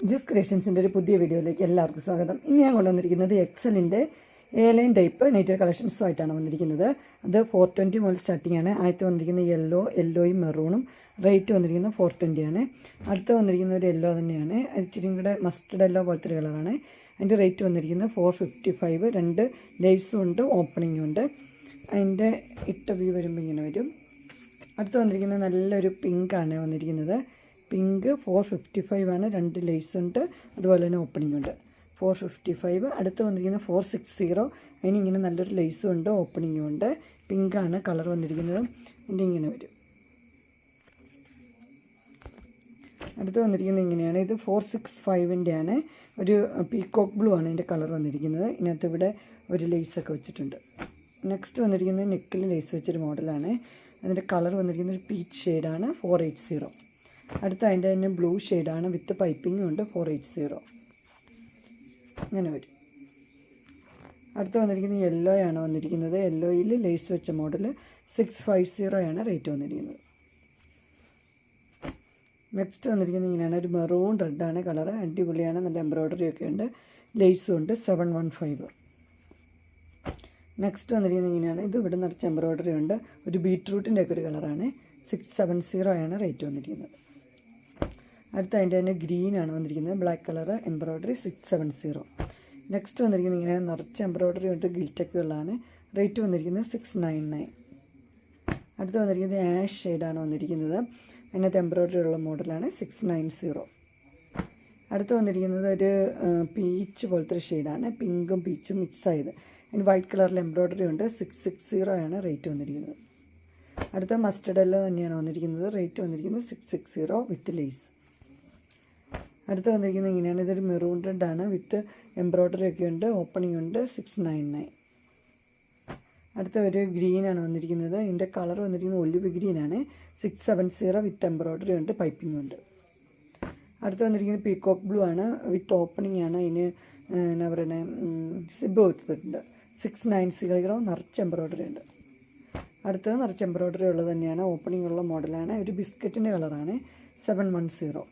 Juice ക്രിയേഷൻസിൻ്റെ ഒരു പുതിയ വീഡിയോയിലേക്ക് എല്ലാവർക്കും സ്വാഗതം. ഇന്ന് ഞാൻ കൊണ്ടുവന്നിരിക്കുന്നത് എക്സലിൻ്റെ എ-ലൈൻ ടൈപ്പ് നെറ്റർ കളക്ഷൻസുമായിട്ടാണ് വന്നിരിക്കുന്നത്. അത് 420 മുതൽ സ്റ്റാർട്ടിംഗ് ആണ്. ആദ്യത്തെ വന്നിരിക്കുന്നത് യെല്ലോയും മെറൂണും. റേറ്റ് വന്നിരിക്കുന്നത് 420 ആണ്. അടുത്ത് വന്നിരിക്കുന്ന ഒരു യെല്ലോ തന്നെയാണ്, ഇച്ചിരി കൂടെ മസ്റ്റർഡ് യെല്ലോ പോലത്തെ ഒരു കളറാണ്. അതിൻ്റെ റേറ്റ് വന്നിരിക്കുന്നത് 455. 2 ലേസും ഉണ്ട്, ഓപ്പണിങ്ങും ഉണ്ട്. അതിൻ്റെ ഇട്ട വ്യൂ വരുമ്പോൾ ഇങ്ങനെ വരും. അടുത്ത് വന്നിരിക്കുന്നത് നല്ലൊരു പിങ്കാണ് വന്നിരിക്കുന്നത്. പിങ്ക് 455 ആണ്. 2 ലേസ് ഉണ്ട്, അതുപോലെ തന്നെ ഓപ്പണിംഗ് ഉണ്ട്. 455. അടുത്ത് വന്നിരിക്കുന്നത് 460. അതിന് ഇങ്ങനെ നല്ലൊരു ലേസും ഉണ്ട്, ഓപ്പണിങ്ങും ഉണ്ട്. പിങ്കാണ് കളർ വന്നിരിക്കുന്നത്. ഇതിൻ്റെ ഇങ്ങനെ വരും. അടുത്ത് വന്നിരിക്കുന്നത് ഇങ്ങനെയാണ്. ഇത് 465ൻ്റെ ആണ്. ഒരു പീകോക്ക് ബ്ലൂ ആണ് ഇതിൻ്റെ കളർ വന്നിരിക്കുന്നത്. ഇതിനകത്ത് ഇവിടെ ഒരു ലേസൊക്കെ വെച്ചിട്ടുണ്ട്. നെക്സ്റ്റ് വന്നിരിക്കുന്നത് നെക്കിൽ ലേസ് വെച്ചൊരു മോഡലാണ്. അതിൻ്റെ കളർ വന്നിരിക്കുന്നത് ഒരു പീച്ച് ഷെയ്ഡാണ്. 480. അടുത്ത അതിൻ്റെ തന്നെ ബ്ലൂ ഷെയ്ഡാണ്, വിത്ത് പൈപ്പിങ്ങും ഉണ്ട്. 480 അങ്ങനെ വരും. അടുത്ത് വന്നിരിക്കുന്നത് യെല്ലോ ആണ് വന്നിരിക്കുന്നത്. യെല്ലോയിൽ ലേസ് വെച്ച മോഡൽ 650 ആണ് റേറ്റ് വന്നിരിക്കുന്നത്. നെക്സ്റ്റ് വന്നിരിക്കുന്നത് ഇങ്ങനെയാണ്. ഒരു മെറൂൺ റെഡാണ് കളറ്. അടിപൊളിയാണ്, നല്ല എംബ്രോയ്ഡറി ഒക്കെ ഉണ്ട്, ലേസും ഉണ്ട്. 715. നെക്സ്റ്റ് വന്നിരിക്കുന്നത് ഇങ്ങനെയാണ്. ഇത് ഇവിടെ നിറച്ച് എംബ്രോയ്ഡറി ഉണ്ട്. ഒരു ബീറ്റ്റൂട്ടിൻ്റെ ഒക്കെ ഒരു കളറാണ്. 670 ആണ് റേറ്റ് വന്നിരിക്കുന്നത്. അടുത്ത അതിൻ്റെ തന്നെ ഗ്രീനാണ് വന്നിരിക്കുന്നത്, ബ്ലാക്ക് കളറ്, എംബ്രോയ്ഡറി 670. നെക്സ്റ്റ് വന്നിരിക്കുന്നത് ഇങ്ങനെ നിറച്ച് എംബ്രോയ്ഡറി ഉണ്ട്, ഗിൽറ്റൊക്കെയുള്ളതാണ്. റേറ്റ് വന്നിരിക്കുന്നത് 699. അടുത്ത് വന്നിരിക്കുന്നത് ആഷ് ഷെയ്ഡാണ് വന്നിരിക്കുന്നത്. അതിനകത്ത് എംബ്രോയ്ഡറി ഉള്ള മോഡലാണ്. 690. അടുത്ത് വന്നിരിക്കുന്നത് ഒരു പീച്ച് പോലത്തെ ഒരു ഷെയ്ഡാണ്, പിങ്കും പീച്ചും മിക്സ് ആയത്. അതിന് വൈറ്റ് കളറിൽ എംബ്രോയ്ഡറി ഉണ്ട്. 660 ആണ് റേറ്റ് വന്നിരിക്കുന്നത്. അടുത്ത മസ്റ്റർഡ് യെല്ലോ തന്നെയാണ് വന്നിരിക്കുന്നത്. റേറ്റ് വന്നിരിക്കുന്നത് 660 വിത്ത് ലേസ്. അടുത്ത് വന്നിരിക്കുന്നത് ഇങ്ങനെയാണ്. ഇതൊരു മെറൂൺ റെഡാണ്, വിത്ത് എംബ്രോയ്ഡറി ഒക്കെ ഉണ്ട്, ഓപ്പണിംഗ് ഉണ്ട്. 699. അടുത്ത ഒരു ഗ്രീനാണ് വന്നിരിക്കുന്നത്. ഇതിൻ്റെ കളർ വന്നിരിക്കുന്നത് ഒലിവ് ഗ്രീനാണ്. 670 വിത്ത് എംബ്രോയ്ഡറി ഉണ്ട്, പൈപ്പിംഗ് ഉണ്ട്. അടുത്ത് വന്നിരിക്കുന്നത് പീകോക്ക് ബ്ലൂ ആണ്, വിത്ത് ഓപ്പണിംഗ് ആണ്. അതിന് എന്നാ പറയുന്നത്, സിബ് കൊടുത്തിട്ടുണ്ട്. 690. നിറച്ച് എംബ്രോയ്ഡറി ഉണ്ട്. അടുത്തത് നിറച്ച് എംബ്രോയ്ഡറി ഉള്ളത് തന്നെയാണ്, ഓപ്പണിംഗ് ഉള്ള മോഡലാണ്. ഒരു ബിസ്ക്കറ്റിൻ്റെ കളറാണ്. 710.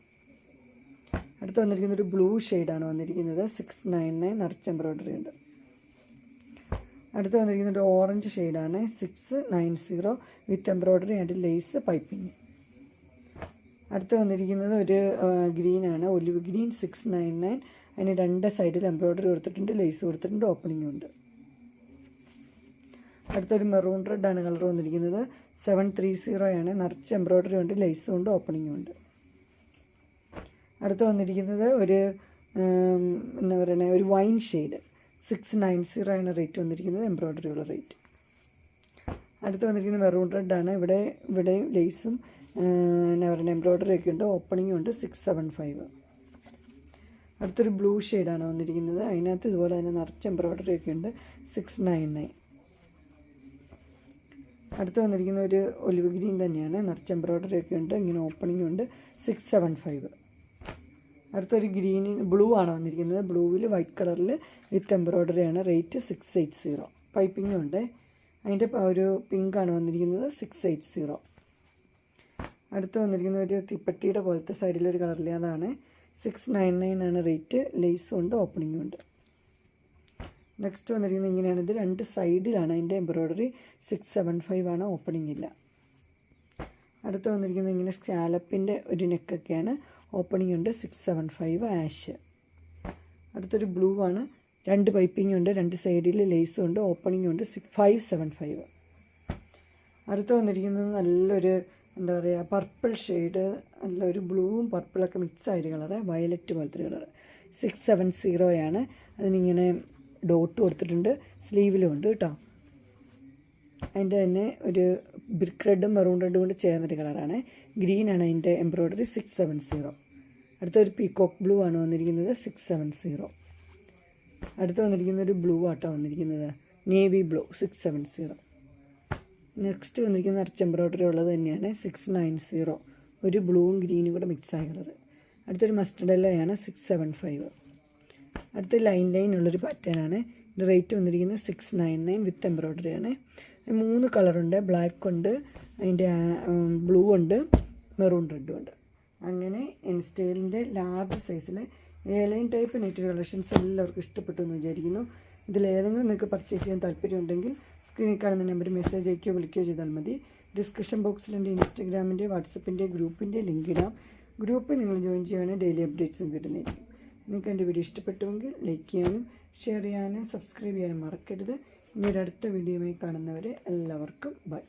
അടുത്ത് വന്നിരിക്കുന്നത് ഒരു ബ്ലൂ ഷെയ്ഡാണ് വന്നിരിക്കുന്നത്. 699. നിറച്ച് എംബ്രോയ്ഡറി ഉണ്ട്. അടുത്ത് വന്നിരിക്കുന്നത് ഒരു ഓറഞ്ച് ഷെയ്ഡാണ്. 690 with embroidery and lace piping. അടുത്ത് വന്നിരിക്കുന്നത് ഒരു ഗ്രീനാണ്, ഒലിവ് ഗ്രീൻ. 699. അതിന് 2 സൈഡിൽ എംബ്രോയ്ഡറി കൊടുത്തിട്ടുണ്ട്, ലേസ് കൊടുത്തിട്ടുണ്ട്, ഓപ്പണിംഗ് ഉണ്ട്. അടുത്തൊരു മെറൂൺ റെഡാണ് കളർ വന്നിരിക്കുന്നത്. 730 ആണ്. നിറച്ച് എംബ്രോയ്ഡറി ഉണ്ട്, ലേസും ഉണ്ട്, ഓപ്പണിംഗും ഉണ്ട്. അടുത്ത് വന്നിരിക്കുന്നത് ഒരു എന്താ പറയുന്നത്, ഒരു വൈൻ ഷെയ്ഡ്. 690 ആണ് റേറ്റ് വന്നിരിക്കുന്നത്, എംബ്രോയ്ഡറി ഉള്ള റേറ്റ്. അടുത്ത് വന്നിരിക്കുന്നത് മെറൂൺ റെഡാണ്. ഇവിടെ ലേസും എന്നാ പറയുന്നത്, എംബ്രോയ്ഡറി ഒക്കെ ഉണ്ട്, ഓപ്പണിംഗും ഉണ്ട്. 675. അടുത്തൊരു ബ്ലൂ ഷെയ്ഡാണ് വന്നിരിക്കുന്നത്. അതിനകത്ത് ഇതുപോലെ തന്നെ നിറച്ച് എംബ്രോയ്ഡറി ഒക്കെ ഉണ്ട്. 699. അടുത്ത് വന്നിരിക്കുന്ന ഒരു ഒലിവ് ഗ്രീൻ തന്നെയാണ്, നിറച്ച് എംബ്രോയ്ഡറി ഒക്കെ ഉണ്ട്, ഇങ്ങനെ ഓപ്പണിംഗ് ഉണ്ട്. 675. അടുത്തൊരു ബ്ലൂ ആണ് വന്നിരിക്കുന്നത്. ബ്ലൂവിൽ വൈറ്റ് കളറിൽ വിത്ത് എംബ്രോയ്ഡറി ആണ്. റേറ്റ് 680. പൈപ്പിങ്ങും ഉണ്ട്. അതിൻ്റെ ഒരു പിങ്കാണ് വന്നിരിക്കുന്നത്. 680. അടുത്ത് വന്നിരിക്കുന്ന ഒരു തിപ്പട്ടിയുടെ പോലത്തെ സൈഡിലൊരു കളറിൽ, അതാണ്. 699 ആണ് റേറ്റ്, ലേസും ഉണ്ട്, ഓപ്പണിങ്ങും ഉണ്ട്. നെക്സ്റ്റ് വന്നിരിക്കുന്നത് ഇങ്ങനെയാണ്. ഇത് 2 സൈഡിലാണ് അതിൻ്റെ എംബ്രോയ്ഡറി. 675 ആണ്, ഓപ്പണിംഗ് ഇല്ല. അടുത്ത് വന്നിരിക്കുന്നത് ഇങ്ങനെ സ്കാലപ്പിൻ്റെ ഒരു നെക്കൊക്കെയാണ്, ഓപ്പണിംഗ് ഉണ്ട്. 675 ആഷ്. അടുത്തൊരു ബ്ലൂ ആണ്, 2 പൈപ്പിംഗ് ഉണ്ട്, 2 സൈഡിൽ ലേസും ഉണ്ട്, ഓപ്പണിംഗ് ഉണ്ട്. 575. അടുത്ത് വന്നിരിക്കുന്നത് നല്ലൊരു എന്താ പറയുക, പർപ്പിൾ ഷെയ്ഡ്, നല്ലൊരു ബ്ലൂവും പർപ്പിളൊക്കെ മിക്സ് ആയൊരു കളറ്, വയലറ്റ് പോലത്തെ കളറ്. 670 ആണ്. അതിനിങ്ങനെ ഡോട്ട് കൊടുത്തിട്ടുണ്ട്, സ്ലീവിലും ഉണ്ട് കേട്ടോ. അതിൻ്റെ തന്നെ ഒരു ബ്രിക്ക് റെഡും മെറൂൺ റെഡും കൊണ്ട് ചേർന്നൊരു കളറാണ്. ഗ്രീനാണ് അതിൻ്റെ എംബ്രോയ്ഡറി. 670. അടുത്തൊരു പീകോക്ക് ബ്ലൂ ആണ് വന്നിരിക്കുന്നത്. 670. അടുത്ത് വന്നിരിക്കുന്ന ഒരു ബ്ലൂ ആട്ടോ വന്നിരിക്കുന്നത്, നേവി ബ്ലൂ. 670. നെക്സ്റ്റ് വന്നിരിക്കുന്ന നിറച്ച് എംബ്രോയ്ഡറി ഉള്ളത് തന്നെയാണ്. 690. ഒരു ബ്ലൂവും ഗ്രീനും കൂടെ മിക്സ് ആയ കളറ്. അടുത്തൊരു മസ്റ്റർഡ് യെല്ലോയാണ്. 675. അടുത്ത ലൈൻ ഉള്ളൊരു പാറ്റേൺ ആണ്. ഇതിൻ്റെ റേറ്റ് വന്നിരിക്കുന്നത് 699 വിത്ത് എംബ്രോയ്ഡറി ആണ്. 3 കളറുണ്ട്, ബ്ലാക്ക് ഉണ്ട്, അതിൻ്റെ ബ്ലൂ ഉണ്ട്, മെറൂൺ റെഡും ഉണ്ട്. അങ്ങനെ ഇൻസ്റ്റൈലിൻ്റെ ലാർജ് സൈസിലെ എയർലൈൻ ടൈപ്പ് നെറ്റ് കളക്ഷൻസ് എല്ലാവർക്കും ഇഷ്ടപ്പെട്ടു എന്ന് വിചാരിക്കുന്നു. ഇതിലേതെങ്കിലും നിങ്ങൾക്ക് പർച്ചേസ് ചെയ്യാൻ താല്പര്യമുണ്ടെങ്കിൽ സ്ക്രീനിൽ കാണുന്ന നമ്പർ മെസ്സേജ് അയക്കുകയോ വിളിക്കുകയോ ചെയ്താൽ മതി. ഡിസ്ക്രിപ്ഷൻ ബോക്സിൽ എൻ്റെ ഇൻസ്റ്റഗ്രാമിൻ്റെ വാട്സപ്പിൻ്റെ ഗ്രൂപ്പിൻ്റെ ലിങ്ക് ഇടാം. ഗ്രൂപ്പിൽ നിങ്ങൾ ജോയിൻ ചെയ്യുകയാണെങ്കിൽ ഡെയിലി അപ്ഡേറ്റ്സും കിട്ടുന്നതായിരിക്കും. നിങ്ങൾക്ക് എൻ്റെ വീഡിയോ ഇഷ്ടപ്പെട്ടുവെങ്കിൽ ലൈക്ക് ചെയ്യാനും ഷെയർ ചെയ്യാനും സബ്സ്ക്രൈബ് ചെയ്യാനും മറക്കരുത്. ഇനി ഒരു അടുത്ത വീഡിയോയുമായി കാണുന്നവരെ എല്ലാവർക്കും ബൈ.